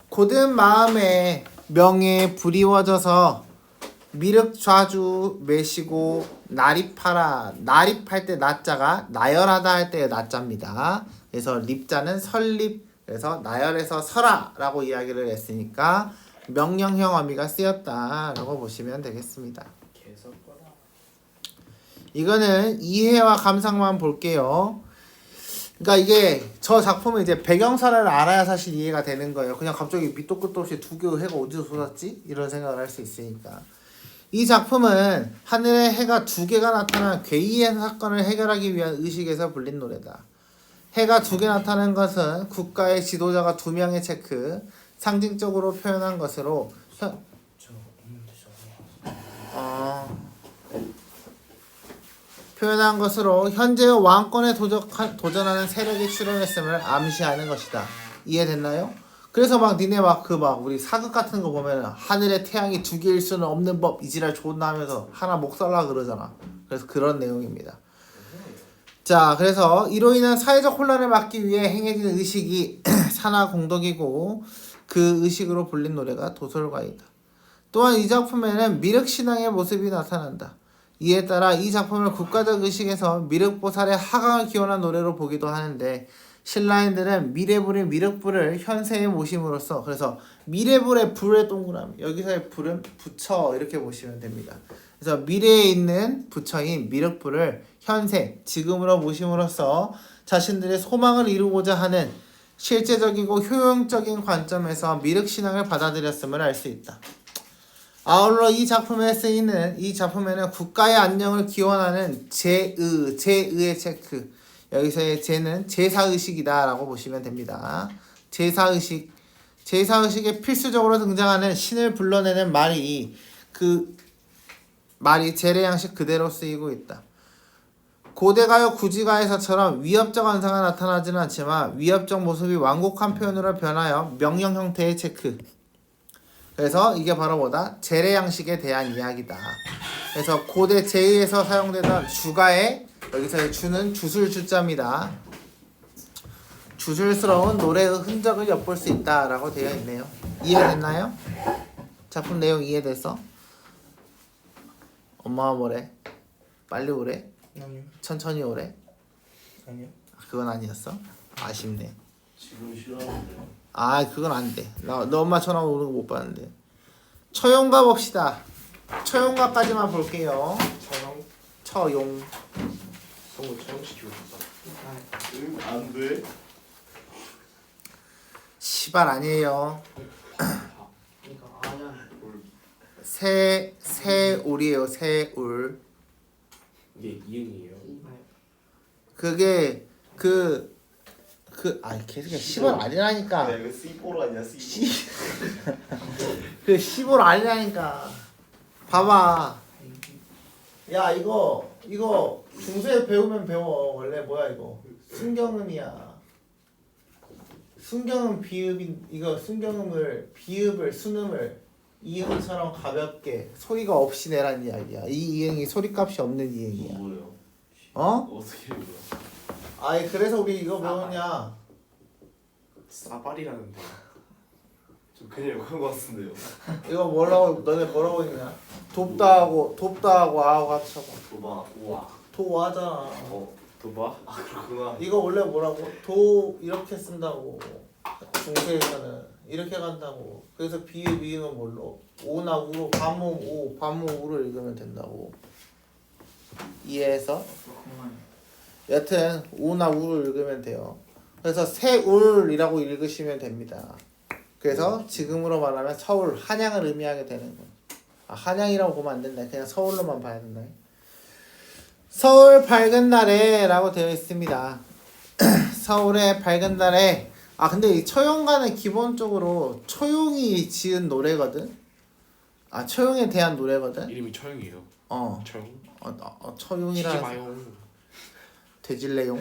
고든 마음에 명예에 불이워져서 미륵좌주 매시고 나립하라. 나립할 때 나자가 나열하다 할 때의 나자입니다. 그래서 립자는 설립. 그래서 나열해서 서라 라고 이야기를 했으니까 명령형 어미가 쓰였다라고 보시면 되겠습니다. 개석거다. 이거는 이해와 감상만 볼게요. 그러니까 이게 저 작품은 이제 배경사를 알아야 사실 이해가 되는 거예요. 그냥 갑자기 밑도 끝도 없이 두 개의 해가 어디서 쏟았지? 이런 생각을 할 수 있으니까. 이 작품은 하늘에 해가 두 개가 나타난 괴이한 사건을 해결하기 위한 의식에서 불린 노래다. 해가 두 개 나타나는 것은 국가의 지도자가 두 명의 체크, 상징적으로 표현한 것으로 표현한 것으로 현재의 왕권에 도전하는 세력이 출현했음을 암시하는 것이다. 이해됐나요? 그래서 막 니네 막 우리 사극 같은 거 보면은 하늘의 태양이 두 개일 수는 없는 법 이지랄 존나 하면서 하나 목 살라 그러잖아. 그래서 그런 내용입니다. 자, 그래서 이로 인한 사회적 혼란을 막기 위해 행해진 의식이 산하 공덕이고 그 의식으로 불린 노래가 도솔과이다. 또한 이 작품에는 미륵신앙의 모습이 나타난다. 이에 따라 이 작품을 국가적 의식에서 미륵보살의 하강을 기원한 노래로 보기도 하는데 신라인들은 미래불인 미륵불을 현세에 모심으로써 그래서 미래불의 불의 동그라미 여기서의 불은 부처 이렇게 보시면 됩니다. 그래서 미래에 있는 부처인 미륵불을 현세 지금으로 모심으로써 자신들의 소망을 이루고자 하는 실제적이고 효용적인 관점에서 미륵신앙을 받아들였음을 알 수 있다. 아울러 이 작품에는 국가의 안녕을 기원하는 제의의 체크 여기서의 제는 제사의식이다 라고 보시면 됩니다. 제사의식에 필수적으로 등장하는 신을 불러내는 말이 재래양식 그대로 쓰이고 있다. 고대가요 구지가에서처럼 위협적 안사가 나타나지는 않지만 위협적 모습이 완곡한 표현으로 변하여 명령 형태의 체크 그래서 이게 바로 뭐다? 재래양식에 대한 이야기다. 그래서 고대 제의에서 사용되던 주가에 여기서의 주는 주술주자입니다. 주술스러운 노래의 흔적을 엿볼 수 있다라고 되어 있네요. 이해됐나요? 작품 내용 이해됐어? 엄마가 뭐래? 빨리 오래? 아니요. 천천히 오래? 아니요. 그건 아니었어? 아쉽네. 지금 싫어하는데. 아 그건 안 돼. 너 엄마 전화 오는 거 못 봤는데. 처용가 봅시다. 처용가까지만 볼게요. 처용. 성우 처형시키고 싶다. 응, 안 돼. 시발 아니에요. 이거 아냐. 새울이에요. 새울. 이게 이응이에요. 그게 계속 시발 아니라니까. 야, 이거 C4 아니야 C4. 그 시볼 아니라니까. 봐봐. 야 이거 중세에 배우면 배워. 원래 뭐야 이거 순경음이야. 순경음 비읍인 이거 순경음을 비읍을 순음을 이응처럼 가볍게 소리가 없이 내라는 이야기야. 이 이응이 소리값이 없는 이응이야. 뭐예요? 어? 어떻게 읽어요? 아니 그래서 우리 이거 배우냐? 싸발이라는데. 좀 그냥 욕한 것 같은데요. 이거 너네 뭐라고 했냐? 돕다하고 아하고 합쳐봐. 도마. 우와. 도하잖아. 도바? 아 그렇구나. 이거 원래 뭐라고? 도 이렇게 쓴다고. 중세에서는 이렇게 간다고. 그래서 비읍 이응은 뭘로? 오나 우로 반모음 우로 읽으면 된다고. 이해해서? 여튼 오나 우로 읽으면 돼요. 그래서 새울이라고 읽으시면 됩니다. 그래서 지금으로 말하면 서울, 한양을 의미하게 되는 거예요. 한양이라고 보면 안 된다. 그냥 서울로만 봐야 된다. 서울 밝은 날에 라고 되어 있습니다. 서울의 밝은 날에 근데 이 처용가는 기본적으로 처용이 지은 노래거든. 처용에 대한 노래거든. 이름이 처형이에요. 처형? 치지 처용이라 마요. 되질래용.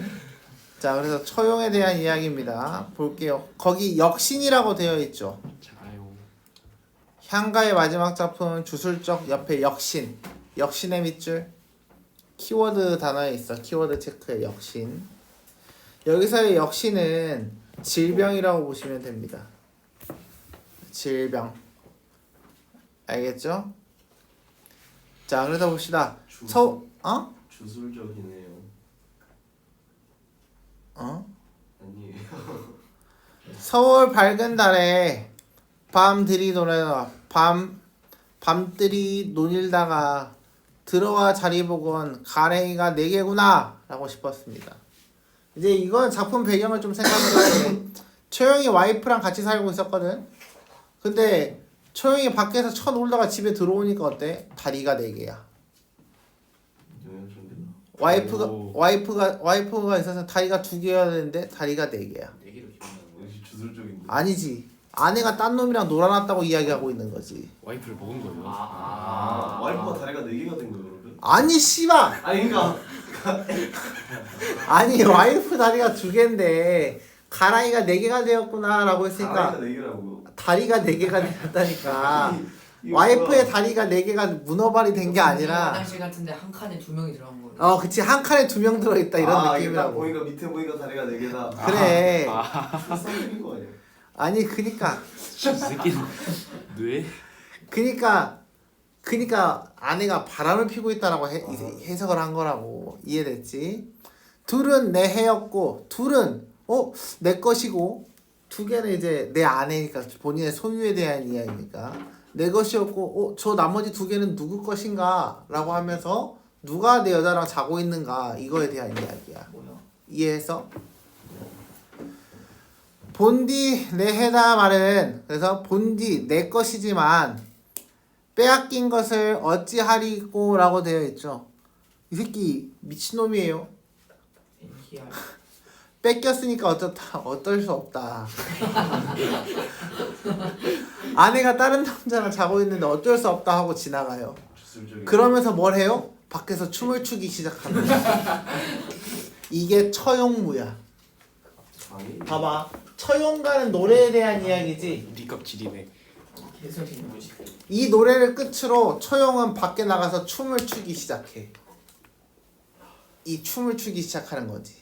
자 그래서 처용에 대한 이야기입니다. 볼게요. 거기 역신이라고 되어 있죠. 잘가요. 향가의 마지막 작품 주술적 옆에 역신의 밑줄 키워드 단어에 있어. 키워드 체크에 역신. 여기서의 역신은 질병이라고 보시면 됩니다. 질병. 알겠죠? 자 그래서 봅시다. 주술적이네요. 아니에요. 서울 밝은 달에 밤들이 논일다가 들어와 자리 보건 가랭이가 4개구나 라고 싶었습니다. 이제 이건 작품 배경을 좀 생각을 해야 돼. 초영이 와이프랑 같이 살고 있었거든. 근데 초영이 밖에서 쳐놀다가 집에 들어오니까 어때? 다리가 4개야. 와이프가 있어서 다리가 2개여야 되는데 다리가 4개야. 4개로 기억나는 거. 역시 주술적인데. 아니지. 아내가 딴 놈이랑 놀아놨다고 이야기하고 있는 거지. 와이프를 먹은 거예요. 와이프가 다리가 4개가 된 거예요 그러면? 아니 씨발. 아니 그러니까 아니 와이프 다리가 2개인데 가랑이가 4개가 되었구나라고 했으니까 가랑이가 4개라고요. 다리가 4개가 되었다니까. 이거 와이프의 뭐야? 다리가 4개가 문어발이 된 게 아니라 화장실 같은데 한 칸에 2명이 들어간 거예요. 그치 한 칸에 2명 들어있다 이런 이게 딱 느낌이라고. 보니까 밑에 보니까 다리가 4개다. 그래. 출산인 거 아니에요? 아니 그니까 저 새끼는 뇌? 그니까 아내가 바람을 피고 있다라고 해석을 한 거라고. 이해됐지? 둘은 내 해였고 둘은 내 것이고 2개는 이제 내 아내니까 본인의 소유에 대한 이야기니까 내 것이었고 저 나머지 2개는 누구 것인가 라고 하면서 누가 내 여자랑 자고 있는가 이거에 대한 이야기야. 뭐야? 이해해서? 본디 내 해다 말은 그래서 본디 내 것이지만 빼앗긴 것을 어찌하리꼬 라고 되어 있죠. 이 새끼 미친놈이에요. NTR. 뺏겼으니까 어쩔 수 없다. 아내가 다른 남자랑 자고 있는데 어쩔 수 없다 하고 지나가요. 주술적인. 그러면서 뭘 해요? 밖에서 춤을 추기 시작합니다. 이게 처용무야. 아니? 봐봐. 처용가는 노래에 대한 이야기지. 니값 지리네. 해석이 뭐지? 이 노래를 끝으로 처용은 밖에 나가서 춤을 추기 시작해. 이 춤을 추기 시작하는 거지.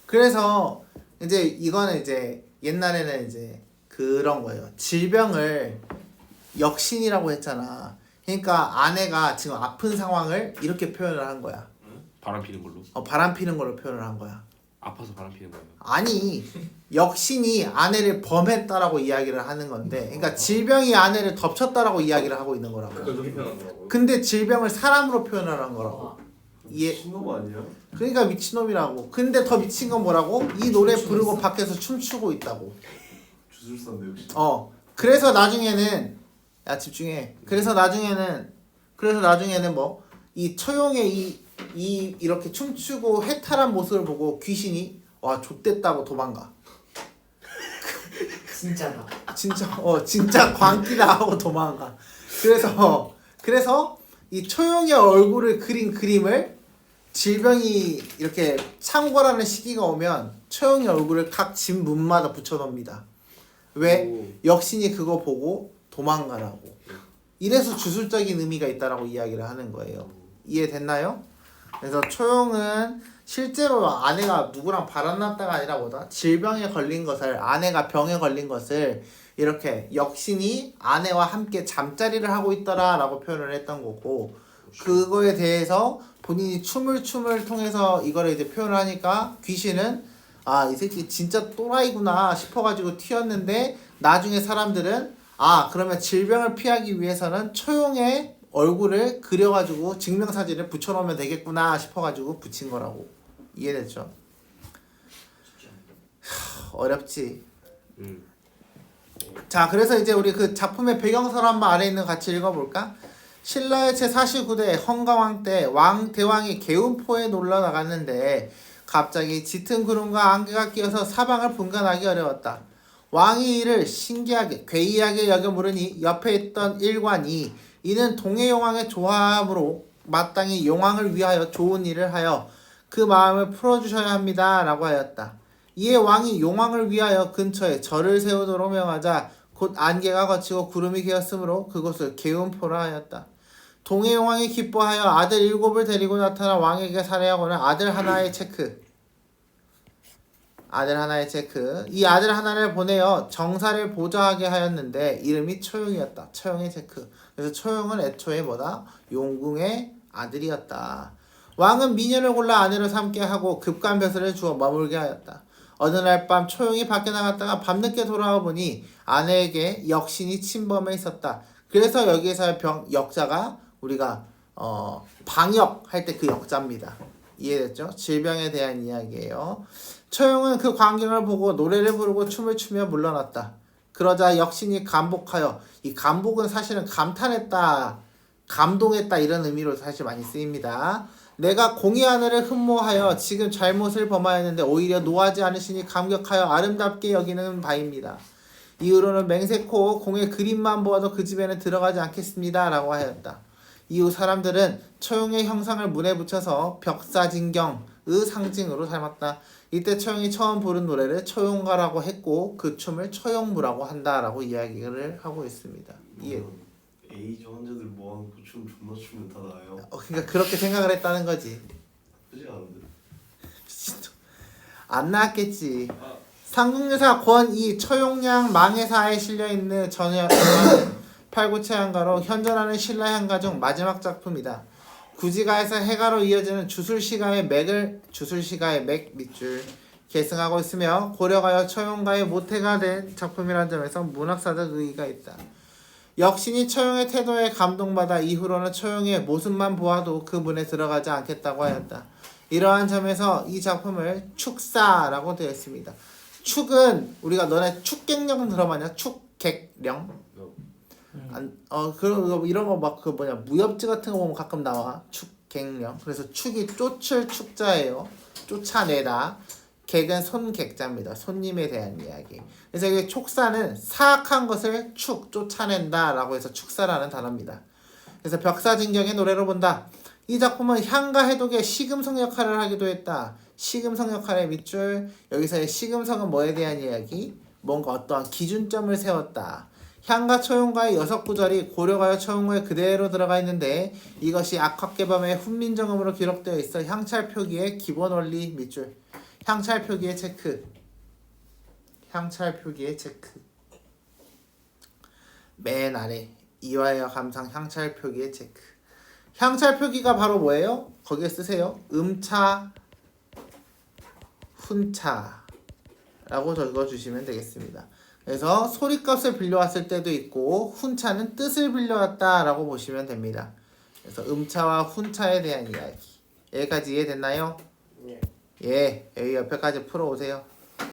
그래서 이제 이거는 이제 옛날에는 이제 그런 거예요. 질병을 역신이라고 했잖아. 그러니까 아내가 지금 아픈 상황을 이렇게 표현을 한 거야. 바람 피는 걸로? 바람 피는 걸로 표현을 한 거야. 아파서 바람 피는 거예요. 아니 역신이 아내를 범했다라고 이야기를 하는 건데, 그러니까 질병이 아내를 덮쳤다라고 이야기를 하고 있는 거라고. 그렇게 표현하더라고요. 근데 질병을 사람으로 표현을 한 거라고. 이해? 신놈 아니야? 그러니까 미친놈이라고. 근데 더 미친 건 뭐라고? 이 노래 부르고 밖에서 춤추고 있다고. 주술사인데 역시. 그래서 나중에는 야 집중해. 그래서 나중에는 뭐 이 처용의 이 이렇게 춤추고 해탈한 모습을 보고 귀신이 와 좆됐다고 도망가. 진짜다. 진짜 광기다 하고 도망가. 그래서 이 초용의 얼굴을 그린 그림을 질병이 이렇게 창궐하는 시기가 오면 초용의 얼굴을 각 집 문마다 붙여놓습니다. 왜? 오. 역신이 그거 보고 도망가라고. 이래서 주술적인 의미가 있다라고 이야기를 하는 거예요. 이해됐나요? 그래서 초용은 실제로 아내가 누구랑 바람났다가 아니라 뭐다? 질병에 걸린 것을, 아내가 병에 걸린 것을 이렇게 역신이 아내와 함께 잠자리를 하고 있더라 라고 표현을 했던 거고, 그거에 대해서 본인이 춤을 통해서 이거를 이제 표현을 하니까 귀신은 이 새끼 진짜 또라이구나 싶어가지고 튀었는데, 나중에 사람들은 그러면 질병을 피하기 위해서는 초용의 얼굴을 그려가지고 증명사진을 붙여놓으면 되겠구나 싶어가지고 붙인 거라고. 이해됐죠? 어렵지. 자, 그래서 이제 우리 그 작품의 배경서를 한번 아래 있는 거 같이 읽어볼까? 신라의 제49대 헌가왕 때 대왕이 개운포에 놀러 나갔는데 갑자기 짙은 구름과 안개가 끼어서 사방을 분간하기 어려웠다. 왕이 이를 신기하게 괴이하게 여겨 물으니 옆에 있던 일관이 이는 동해용왕의 조화함으로 마땅히 용왕을 위하여 좋은 일을 하여 그 마음을 풀어주셔야 합니다 라고 하였다. 이에 왕이 용왕을 위하여 근처에 절을 세우도록 명하자 곧 안개가 걷히고 구름이 개었으므로 그곳을 개운포라 하였다. 동해용왕이 기뻐하여 아들 7을 데리고 나타나 왕에게 살해하고는 아들 하나의 체크. 이 아들 하나를 보내어 정사를 보좌하게 하였는데 이름이 초용이었다. 초용의 체크. 그래서 초용은 애초에 뭐다? 용궁의 아들이었다. 왕은 미녀를 골라 아내로 삼게 하고 급간벼슬을 주어 머물게 하였다. 어느 날 밤 초용이 밖에 나갔다가 밤늦게 돌아와 보니 아내에게 역신이 침범해 있었다. 그래서 여기에서의 역자가 우리가 방역 할 때 그 역자입니다. 이해됐죠? 질병에 대한 이야기예요. 초용은 그 광경을 보고 노래를 부르고 춤을 추며 물러났다. 그러자 역신이 감복하여, 이 감복은 사실은 감탄했다, 감동했다 이런 의미로 사실 많이 쓰입니다. 내가 공의 하늘을 흠모하여 지금 잘못을 범하였는데 오히려 노하지 않으시니 감격하여 아름답게 여기는 바입니다. 이후로는 맹세코 공의 그림만 보아도 그 집에는 들어가지 않겠습니다 라고 하였다. 이후 사람들은 초용의 형상을 문에 붙여서 벽사진경의 상징으로 삼았다. 이때 초용이 처음 부른 노래를 초용가라고 했고 그 춤을 초용무라고 한다라고 이야기를 하고 있습니다. 이해. A조 환자들 모아놓고 춤 존나 추면 다 나아요. 그러니까 그렇게 생각을 했다는 거지. 나쁘지 않은데. 안 나왔겠지. 삼국유사 권이 처용량 망해사에 실려있는 전혀 팔구체향가로 현존하는 신라향가 중 마지막 작품이다. 구지가에서 해가로 이어지는 주술시가의 맥 밑줄 계승하고 있으며 고려가여 처용가의 모태가 된 작품이라는 점에서 문학사적 의의가 있다. 역신이 처용의 태도에 감동받아 이후로는 처용의 모습만 보아도 그 문에 들어가지 않겠다고 하였다. 이러한 점에서 이 작품을 축사라고 되어 있습니다. 축은 우리가 너네 축객령 들어봤냐? 축객령? 그리고 이런 거 막 그 뭐냐 무협지 같은 거 보면 가끔 나와. 축객령. 그래서 축이 쫓을 축자예요. 쫓아내다. 객은 손객자입니다. 손님에 대한 이야기. 그래서 이게 촉사는 사악한 것을 쫓아낸다라고 해서 축사라는 단어입니다. 그래서 벽사진경의 노래로 본다. 이 작품은 향가 해독의 시금성 역할을 하기도 했다. 시금성 역할의 밑줄. 여기서의 시금성은 뭐에 대한 이야기? 뭔가 어떠한 기준점을 세웠다. 향가 초용가의 6구절이 고려가요 초용구에 그대로 들어가 있는데 이것이 악학개범의 훈민정음으로 기록되어 있어 향찰 표기의 기본 원리 밑줄. 향찰 표기의 체크. 향찰 표기의 체크. 맨 아래 이화여 감상 향찰 표기의 체크. 향찰 표기가 바로 뭐예요? 거기에 쓰세요. 음차, 훈차라고 적어주시면 되겠습니다. 그래서 소리값을 빌려왔을 때도 있고 훈차는 뜻을 빌려왔다라고 보시면 됩니다. 그래서 음차와 훈차에 대한 이야기. 여기까지 이해됐나요? 네. 예, 여기 옆에까지 풀어오세요.